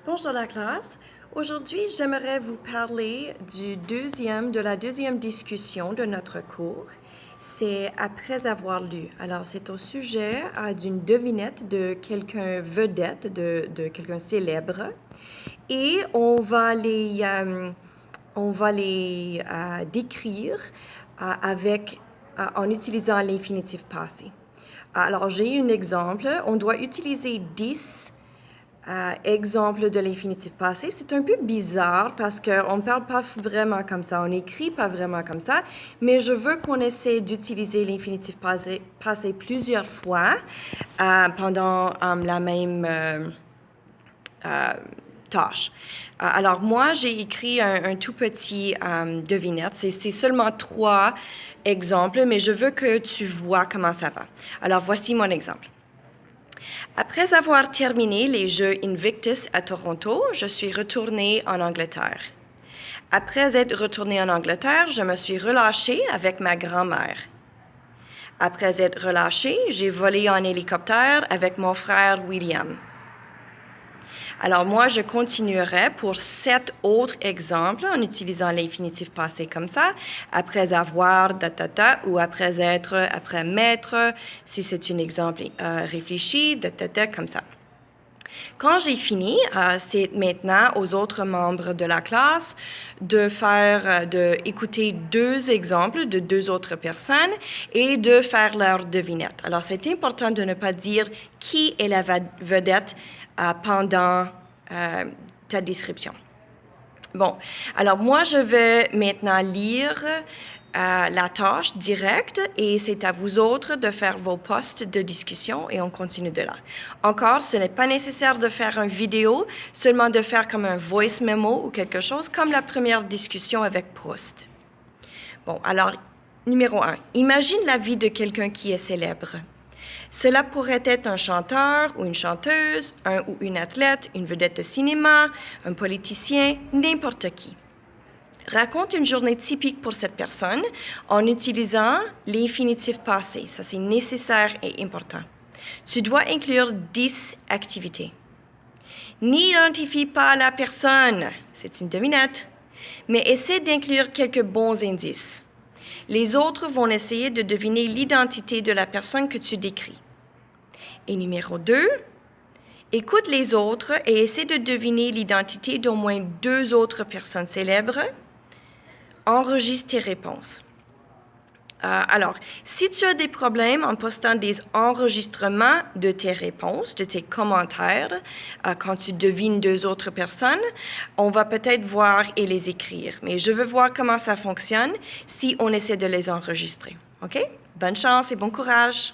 Bonjour la classe. Aujourd'hui, j'aimerais vous parler de la deuxième discussion de notre cours. C'est après avoir lu. Alors, c'est au sujet d'une devinette de quelqu'un vedette, de quelqu'un célèbre. Et on va les décrire en utilisant l'infinitif passé. Alors, j'ai un exemple. On doit utiliser 10 exemples de l'infinitif passé. C'est un peu bizarre parce qu'on ne parle pas vraiment comme ça, on n'écrit pas vraiment comme ça, mais je veux qu'on essaie d'utiliser l'infinitif passé plusieurs fois pendant la même tâche. Alors moi, j'ai écrit un tout petit devinette. C'est seulement 3 exemples, mais je veux que tu vois comment ça va. Alors voici mon exemple. Après avoir terminé les Jeux Invictus à Toronto, je suis retournée en Angleterre. Après être retournée en Angleterre, je me suis relâchée avec ma grand-mère. Après être relâchée, j'ai volé en hélicoptère avec mon frère William. Alors moi, je continuerai pour 7 autres exemples en utilisant l'infinitif passé comme ça, après avoir, ou après m'être, si c'est un exemple réfléchi, comme ça. Quand j'ai fini, c'est maintenant aux autres membres de la classe d'écouter 2 exemples de 2 autres personnes et de faire leur devinette. Alors, c'est important de ne pas dire qui est la vedette pendant ta description. Bon, alors moi, je vais maintenant lire la tâche directe et c'est à vous autres de faire vos postes de discussion et on continue de là. Encore, ce n'est pas nécessaire de faire une vidéo, seulement de faire comme un voice memo ou quelque chose, comme la première discussion avec Proust. Bon, alors, numéro 1. Imagine la vie de quelqu'un qui est célèbre. Cela pourrait être un chanteur ou une chanteuse, un ou une athlète, une vedette de cinéma, un politicien, n'importe qui. Raconte une journée typique pour cette personne en utilisant l'infinitif passé. Ça, c'est nécessaire et important. Tu dois inclure 10 activités. N'identifie pas la personne, c'est une devinette, mais essaie d'inclure quelques bons indices. Les autres vont essayer de deviner l'identité de la personne que tu décris. Et numéro 2, écoute les autres et essaie de deviner l'identité d'au moins 2 autres personnes célèbres. Enregistre tes réponses. Alors, si tu as des problèmes en postant des enregistrements de tes réponses, de tes commentaires, quand tu devines 2 autres personnes, on va peut-être voir et les écrire. Mais je veux voir comment ça fonctionne si on essaie de les enregistrer. OK? Bonne chance et bon courage!